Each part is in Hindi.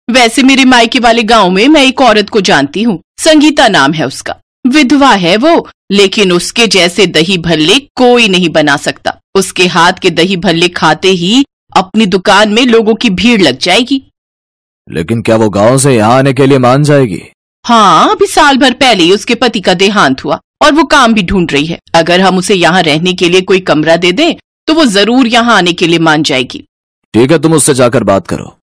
वैसे मेरे मायके वाले गांव में मैं एक औरत को जानती हूँ, संगीता नाम है उसका। विधवा है वो, लेकिन उसके जैसे दही भल्ले कोई नहीं बना सकता। उसके हाथ के दही भल्ले खाते ही अपनी दुकान में लोगों की भीड़ लग जाएगी। लेकिन क्या वो गांव से यहाँ आने के लिए मान जाएगी? हाँ, अभी साल भर पहले ही उसके पति का देहांत हुआ और वो काम भी ढूंढ रही है। अगर हम उसे यहाँ रहने के लिए कोई कमरा दे दें तो वो जरूर यहाँ आने के लिए मान जाएगी। ठीक है, तुम उससे जाकर बात करो।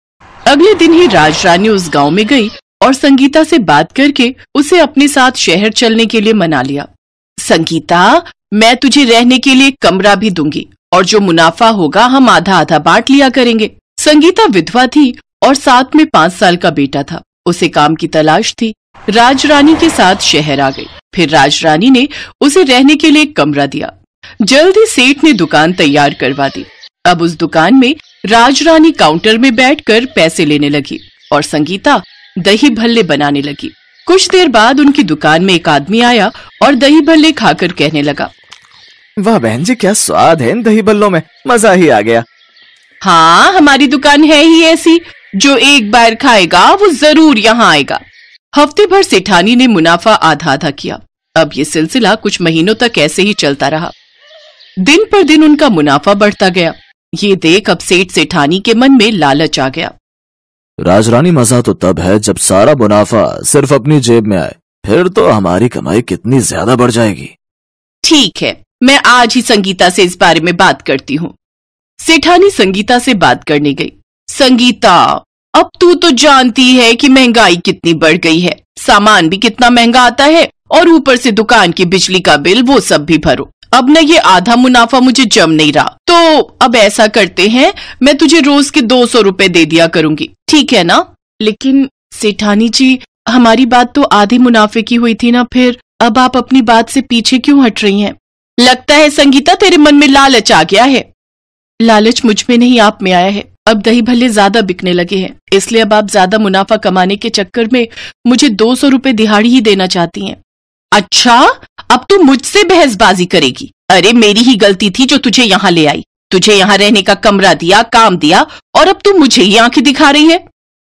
अगले दिन ही राजरानी उस गांव में गई और संगीता से बात करके उसे अपने साथ शहर चलने के लिए मना लिया। संगीता, मैं तुझे रहने के लिए कमरा भी दूंगी और जो मुनाफा होगा हम आधा आधा बांट लिया करेंगे। संगीता विधवा थी और साथ में 5 साल का बेटा था। उसे काम की तलाश थी। राजरानी के साथ शहर आ गई। फिर राजरानी ने उसे रहने के लिए एक कमरा दिया। जल्द ही सेठ ने दुकान तैयार करवा दी। अब उस दुकान में राजरानी काउंटर में बैठकर पैसे लेने लगी और संगीता दही भल्ले बनाने लगी। कुछ देर बाद उनकी दुकान में एक आदमी आया और दही भल्ले खाकर कहने लगा, वाह बहन जी, क्या स्वाद है इन दही भल्लों में, मजा ही आ गया। हाँ, हमारी दुकान है ही ऐसी, जो एक बार खाएगा वो जरूर यहाँ आएगा। हफ्ते भर सेठानी ने मुनाफा आधा आधा किया। अब ये सिलसिला कुछ महीनों तक ऐसे ही चलता रहा। दिन पर दिन उनका मुनाफा बढ़ता गया। ये देख अब सेठ सेठानी के मन में लालच आ गया। राजरानी, मजा तो तब है जब सारा मुनाफा सिर्फ अपनी जेब में आए, फिर तो हमारी कमाई कितनी ज्यादा बढ़ जाएगी। ठीक है, मैं आज ही संगीता से इस बारे में बात करती हूँ। सेठानी संगीता से बात करने गई। संगीता, अब तू तो जानती है कि महंगाई कितनी बढ़ गई है, सामान भी कितना महंगा आता है और ऊपर से दुकान की बिजली का बिल वो सब भी भरो। अब न ये आधा मुनाफा मुझे जम नहीं रहा, तो अब ऐसा करते हैं, मैं तुझे रोज के 200 रुपए दे दिया करूंगी, ठीक है ना? लेकिन सेठानी जी, हमारी बात तो आधे मुनाफे की हुई थी ना, फिर अब आप अपनी बात से पीछे क्यों हट रही हैं? लगता है संगीता तेरे मन में लालच आ गया है। लालच मुझ में नहीं, आप में आया है। अब दही भल्ले ज्यादा बिकने लगे हैं, इसलिए अब आप ज्यादा मुनाफा कमाने के चक्कर में मुझे 200 रुपए दिहाड़ी ही देना चाहती हैं। अच्छा, अब तू मुझसे बहसबाजी करेगी? अरे मेरी ही गलती थी जो तुझे यहाँ ले आई, तुझे यहाँ रहने का कमरा दिया, काम दिया, और अब तू मुझे ही आंखें दिखा रही है।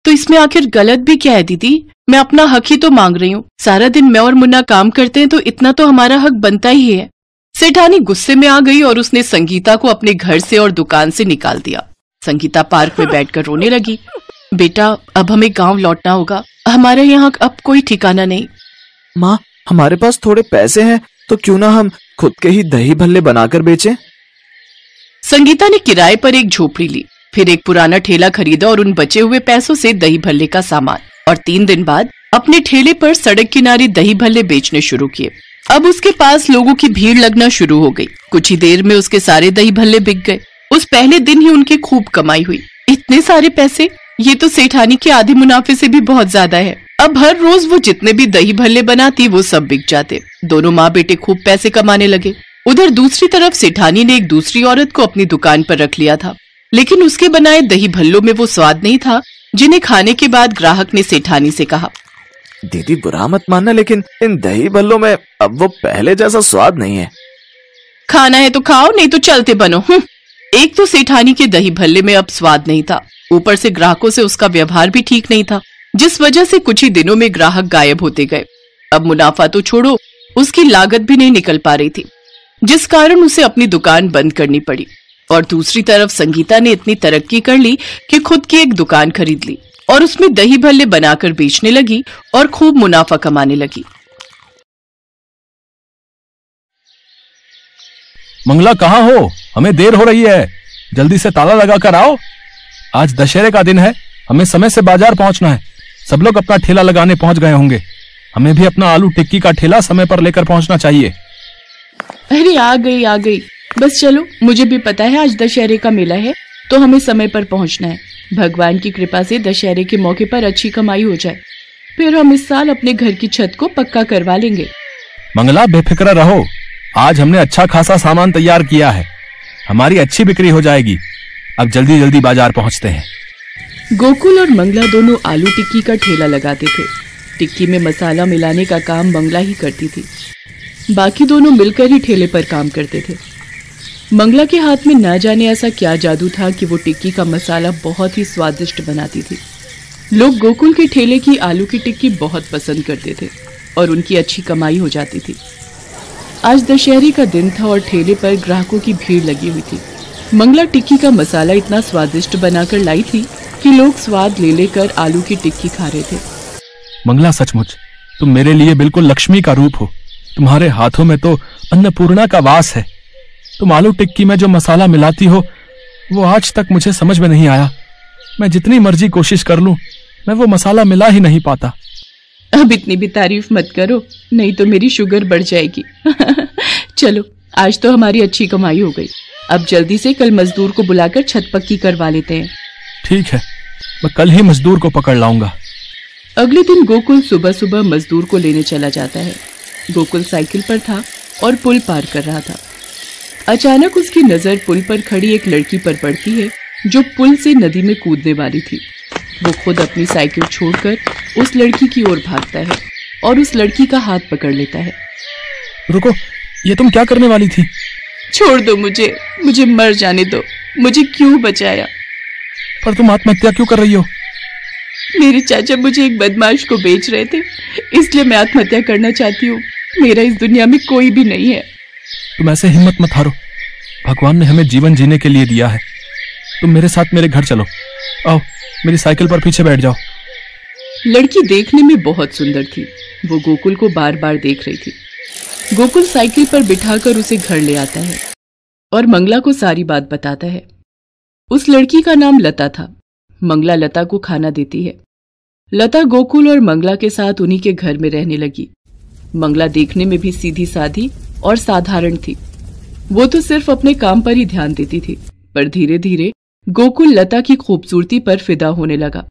तो इसमें आखिर गलत भी क्या है दीदी? मैं अपना हक ही तो मांग रही हूँ। सारा दिन मैं और मुन्ना काम करते हैं तो इतना तो हमारा हक बनता ही है। सेठानी गुस्से में आ गई और उसने संगीता को अपने घर से और दुकान से निकाल दिया। संगीता पार्क में बैठकर रोने लगी। बेटा, अब हमें गांव लौटना होगा, हमारे यहाँ अब कोई ठिकाना नहीं। माँ, हमारे पास थोड़े पैसे हैं, तो क्यों ना हम खुद के ही दही भल्ले बनाकर बेचें? संगीता ने किराए पर एक झोपड़ी ली, फिर एक पुराना ठेला खरीदा और उन बचे हुए पैसों से दही भल्ले का सामान, और 3 दिन बाद अपने ठेले पर सड़क किनारे दही भल्ले बेचने शुरू किए। अब उसके पास लोगों की भीड़ लगना शुरू हो गई। कुछ ही देर में उसके सारे दही भल्ले बिक गए। उस पहले दिन ही उनकी खूब कमाई हुई। इतने सारे पैसे, ये तो सेठानी के आधे मुनाफे से भी बहुत ज्यादा है। अब हर रोज वो जितने भी दही भल्ले बनाती वो सब बिक जाते। दोनों माँ बेटे खूब पैसे कमाने लगे। उधर दूसरी तरफ सेठानी ने एक दूसरी औरत को अपनी दुकान पर रख लिया था, लेकिन उसके बनाए दही भल्लों में वो स्वाद नहीं था जिन्हें खाने के बाद ग्राहक ने सेठानी से कहा, दीदी बुरा मत मानना, लेकिन इन दही भल्लों में अब वो पहले जैसा स्वाद नहीं है। खाना है तो खाओ, नहीं तो चलते बनो। एक तो सेठानी के दही भल्ले में अब स्वाद नहीं था, ऊपर से ग्राहकों से उसका व्यवहार भी ठीक नहीं था, जिस वजह से कुछ ही दिनों में ग्राहक गायब होते गए। अब मुनाफा तो छोड़ो, उसकी लागत भी नहीं निकल पा रही थी, जिस कारण उसे अपनी दुकान बंद करनी पड़ी। और दूसरी तरफ संगीता ने इतनी तरक्की कर ली कि खुद की एक दुकान खरीद ली और उसमें दही भल्ले बनाकर बेचने लगी और खूब मुनाफा कमाने लगी। मंगला, कहाँ हो? हमें देर हो रही है, जल्दी से ताला लगा कर आओ। आज दशहरे का दिन है, हमें समय से बाजार पहुंचना है। सब लोग अपना ठेला लगाने पहुंच गए होंगे, हमें भी अपना आलू टिक्की का ठेला समय पर लेकर पहुंचना चाहिए। अरे आ गई, बस चलो, मुझे भी पता है आज दशहरे का मेला है, तो हमें समय पर पहुंचना है। भगवान की कृपा से दशहरे के मौके पर अच्छी कमाई हो जाए, फिर हम इस साल अपने घर की छत को पक्का करवा लेंगे। मंगला, बेफिक्र रहो, आज हमने अच्छा खासा सामान तैयार किया है, हमारी अच्छी बिक्री हो जाएगी। अब जल्दी जल्दी बाजार पहुंचते हैं। गोकुल और मंगला दोनों आलू टिक्की का ठेला लगाते थे। टिक्की में मसाला मिलाने का काम मंगला ही करती थी, बाकी दोनों मिलकर ही ठेले पर काम करते थे। मंगला के हाथ में ना जाने ऐसा क्या जादू था कि वो टिक्की का मसाला बहुत ही स्वादिष्ट बनाती थी। लोग गोकुल के ठेले की आलू की टिक्की बहुत पसंद करते थे और उनकी अच्छी कमाई हो जाती थी। आज दशहरे का दिन था और ठेले पर ग्राहकों की भीड़ लगी हुई थी। मंगला टिक्की का मसाला इतना स्वादिष्ट बनाकर लाई थी कि लोग स्वाद ले लेकर आलू की टिक्की खा रहे थे। मंगला, सचमुच तुम मेरे लिए बिल्कुल लक्ष्मी का रूप हो। तुम्हारे हाथों में तो अन्नपूर्णा का वास है। तुम आलू टिक्की में जो मसाला मिलाती हो वो आज तक मुझे समझ में नहीं आया। मैं जितनी मर्जी कोशिश कर लूं, मैं वो मसाला मिला ही नहीं पाता। अब इतनी भी तारीफ मत करो, नहीं तो मेरी शुगर बढ़ जाएगी। चलो, आज तो हमारी अच्छी कमाई हो गई। अब जल्दी से कल मजदूर को बुलाकर छत पक्की करवा लेते हैं। ठीक है, मैं कल ही मजदूर को पकड़ लाऊंगा। अगले दिन गोकुल सुबह सुबह मजदूर को लेने चला जाता है। गोकुल साइकिल पर था और पुल पार कर रहा था। अचानक उसकी नजर पुल पर खड़ी एक लड़की पर पड़ती है जो पुल से नदी में कूदने वाली थी। वो खुद अपनी साइकिल छोड़कर उस लड़की की ओर भागता है और उस लड़की का हाथ पकड़ लेता है। रुको, ये तुम क्या करने वाली थी? छोड़ दो मुझे मर जाने दो। मुझे क्यों बचाया? पर तुम आत्महत्या क्यों कर रही हो? मेरे चाचा मुझे एक बदमाश को बेच रहे थे, इसलिए मैं आत्महत्या करना चाहती हूँ। मेरा इस दुनिया में कोई भी नहीं है। तुम ऐसे हिम्मत मत हारो। भगवान ने हमें जीवन जीने के लिए दिया है। तुम मेरे साथ मेरे घर चलो। आओ, मेरी साइकिल पर पीछे बैठ जाओ। लड़की देखने में बहुत सुंदर थी। वो गोकुल को बार बार देख रही थी। गोकुल साइकिल पर बिठाकर उसे घर ले आता है और मंगला को सारी बात बताता है। उस लड़की का नाम लता था। मंगला लता को खाना देती है। लता गोकुल और मंगला के साथ उन्हीं के घर में रहने लगी। मंगला देखने में भी सीधी साधी और साधारण थी। वो तो सिर्फ अपने काम पर ही ध्यान देती थी, पर धीरे धीरे गोकुल लता की खूबसूरती पर फिदा होने लगा।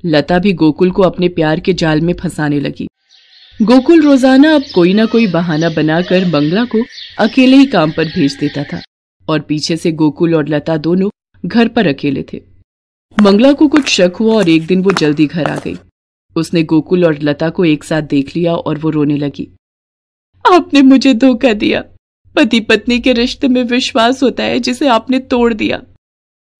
लता भी गोकुल को अपने प्यार के जाल में फंसाने लगी। गोकुल रोजाना अब कोई ना कोई बहाना बनाकर मंगला को अकेले ही काम पर भेज देता था और पीछे से गोकुल और लता दोनों घर पर अकेले थे। मंगला को कुछ शक हुआ और एक दिन वो जल्दी घर आ गई। उसने गोकुल और लता को एक साथ देख लिया और वो रोने लगी। आपने मुझे धोखा दिया। पति पत्नी के रिश्ते में विश्वास होता है जिसे आपने तोड़ दिया।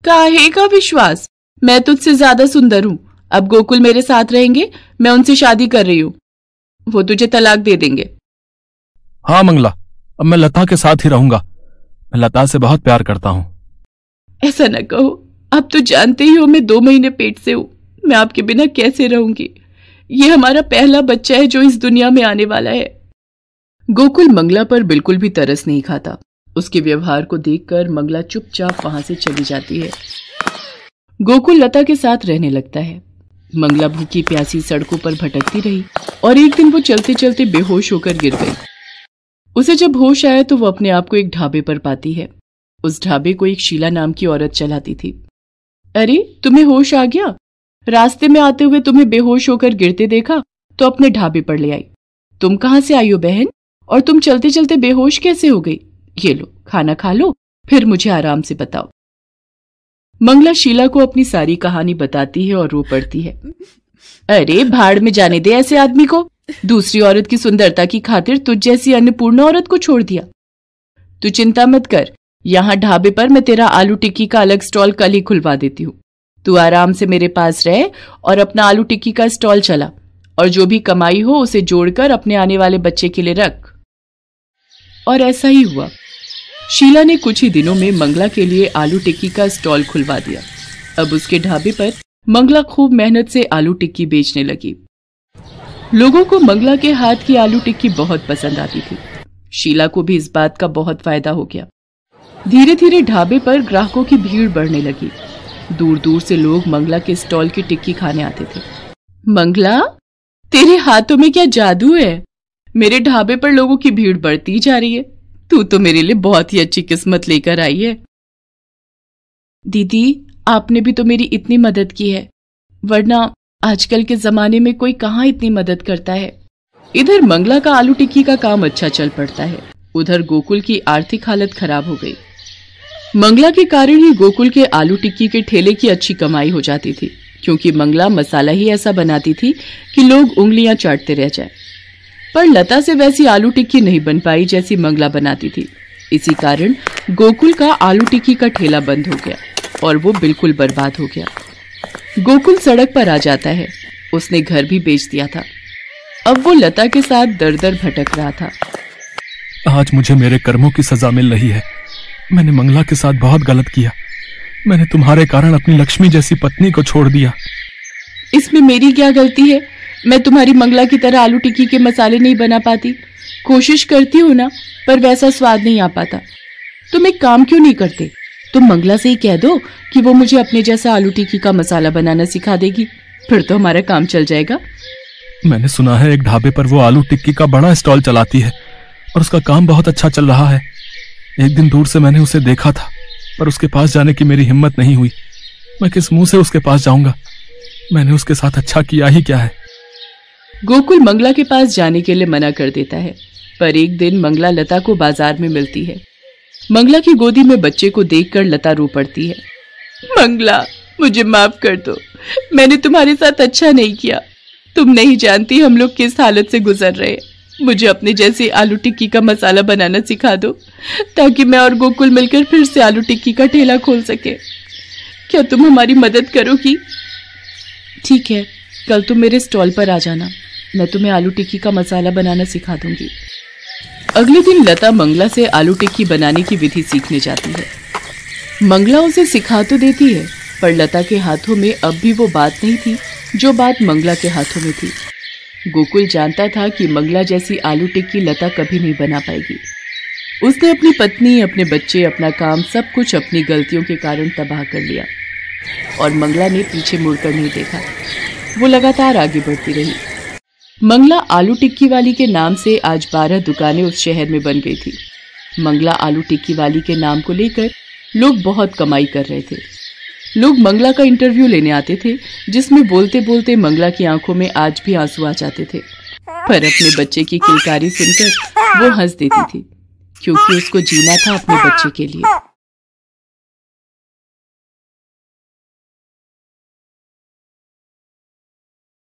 काहे का विश्वास? मैं तुझसे ज्यादा सुंदर हूं। अब गोकुल मेरे साथ रहेंगे। मैं उनसे शादी कर रही हूं। वो तुझे तलाक दे देंगे। हाँ मंगला, अब मैं लता के साथ ही रहूंगा। मैं लता से बहुत प्यार करता हूँ। ऐसा न कहो। अब तो जानते ही हो मैं 2 महीने पेट से हूं। मैं आपके बिना कैसे रहूंगी? ये हमारा पहला बच्चा है जो इस दुनिया में आने वाला है। गोकुल मंगला पर बिल्कुल भी तरस नहीं खाता। उसके व्यवहार को देखकर मंगला चुपचाप वहां से चली जाती है। गोकुल लता के साथ रहने लगता है। मंगला भूखी प्यासी सड़कों पर भटकती रही और एक दिन वो चलते चलते बेहोश होकर गिर गई। उसे जब होश आया तो वो अपने आप को एक ढाबे पर पाती है। उस ढाबे को एक शीला नाम की औरत चलाती थी। अरे, तुम्हें होश आ गया? रास्ते में आते हुए तुम्हें बेहोश होकर गिरते देखा तो अपने ढाबे पर ले आई। तुम कहां से आई हो बहन? और तुम चलते चलते बेहोश कैसे हो गई? ये लो, खाना खा लो, फिर मुझे आराम से बताओ। मंगला शीला को अपनी सारी कहानी बताती है और रो पड़ती है। अरे भाड़ में जाने दे ऐसे आदमी को। दूसरी औरत की सुंदरता की खातिर तुझ जैसी अन्नपूर्णा औरत को छोड़ दिया। तू चिंता मत कर, यहाँ ढाबे पर मैं तेरा आलू टिक्की का अलग स्टॉल कल ही खुलवा देती हूँ। तू आराम से मेरे पास रह और अपना आलू टिक्की का स्टॉल चला और जो भी कमाई हो उसे जोड़कर अपने आने वाले बच्चे के लिए रख। और ऐसा ही हुआ। शीला ने कुछ ही दिनों में मंगला के लिए आलू टिक्की का स्टॉल खुलवा दिया। अब उसके ढाबे पर मंगला खूब मेहनत से आलू टिक्की बेचने लगी। लोगों को मंगला के हाथ की आलू टिक्की बहुत पसंद आती थी। शीला को भी इस बात का बहुत फायदा हो गया। धीरे धीरे ढाबे पर ग्राहकों की भीड़ बढ़ने लगी। दूर दूर से लोग मंगला के स्टॉल की टिक्की खाने आते थे। मंगला, तेरे हाथों में क्या जादू है? मेरे ढाबे पर लोगों की भीड़ बढ़ती जा रही है। तू तो मेरे लिए बहुत ही अच्छी किस्मत लेकर आई है। दीदी, आपने भी तो मेरी इतनी मदद की है, वरना आजकल के जमाने में कोई कहाँ इतनी मदद करता है। इधर मंगला का आलू टिक्की का काम अच्छा चल पड़ता है, उधर गोकुल की आर्थिक हालत खराब हो गई। मंगला के कारण ही गोकुल के आलू टिक्की के ठेले की अच्छी कमाई हो जाती थी, क्योंकि मंगला मसाला ही ऐसा बनाती थी कि लोग उंगलियां चाटते रह जाए। पर लता से वैसी आलू टिक्की नहीं बन पाई जैसी मंगला बनाती थी। इसी कारण गोकुल का आलू टिक्की का ठेला बंद हो गया और वो बिल्कुल बर्बाद हो गया। गोकुल सड़क पर आ जाता है। उसने घर भी बेच दिया था। अब वो लता के साथ दर दर भटक रहा था। आज मुझे मेरे कर्मों की सजा मिल रही है। मैंने मंगला के साथ बहुत गलत किया। मैंने तुम्हारे कारण अपनी लक्ष्मी जैसी पत्नी को छोड़ दिया। इसमें मेरी क्या गलती है? मैं तुम्हारी मंगला की तरह आलू टिक्की के मसाले नहीं बना पाती। कोशिश करती हूँ ना, पर वैसा स्वाद नहीं आ पाता। तुम एक काम क्यों नहीं करते? तुम मंगला से ही कह दो कि वो मुझे अपने जैसा आलू टिक्की का मसाला बनाना सिखा देगी। फिर तो हमारा काम चल जाएगा। मैंने सुना है एक ढाबे पर वो आलू टिक्की का बड़ा स्टॉल चलाती है और उसका काम बहुत अच्छा चल रहा है। एक दिन दूर से मैंने उसे देखा था, पर उसके पास जाने की मेरी हिम्मत नहीं हुई। मैं किस मुंह से उसके पास जाऊंगा? मैंने उसके साथ अच्छा किया ही क्या है? गोकुल मंगला के पास जाने के लिए मना कर देता है, पर एक दिन मंगला लता को बाजार में मिलती है। मंगला की गोदी में बच्चे को देखकर लता रो पड़ती है। मंगला, मुझे माफ कर दो। मैंने तुम्हारे साथ अच्छा नहीं किया। तुम नहीं जानती हम लोग किस हालत से गुजर रहे हैं। मुझे अपने जैसे आलू टिक्की का मसाला बनाना सिखा दो, ताकि मैं और गोकुल मिलकर फिर से आलू टिक्की का ठेला खोल सके। क्या तुम हमारी मदद करोगी? ठीक है, कल तुम मेरे स्टॉल पर आ जाना। मैं तुम्हें आलू टिक्की का मसाला बनाना सिखा दूंगी। अगले दिन लता मंगला से आलू टिक्की बनाने की विधि सीखने जाती है। मंगला उसे सिखा तो देती है, पर लता के हाथों में अब भी वो बात नहीं थी जो बात मंगला के हाथों में थी। गोकुल जानता था कि मंगला जैसी आलू टिक्की लता कभी नहीं बना पाएगी। उसने अपनी पत्नी, अपने बच्चे, अपना काम, सब कुछ अपनी गलतियों के कारण तबाह कर लिया। और मंगला ने पीछे मुड़कर नहीं देखा। वो लगातार आगे बढ़ती रही। मंगला आलू टिक्की वाली के नाम से आज 12 दुकानें उस शहर में बन गई थी। मंगला आलू टिक्की वाली के नाम को लेकर लोग बहुत कमाई कर रहे थे। लोग मंगला का इंटरव्यू लेने आते थे, जिसमें बोलते बोलते मंगला की आंखों में आज भी आंसू आ जाते थे। पर अपने बच्चे की किलकारी सुनकर वो हंस देती थी, क्योंकि उसको जीना था अपने बच्चे के लिए।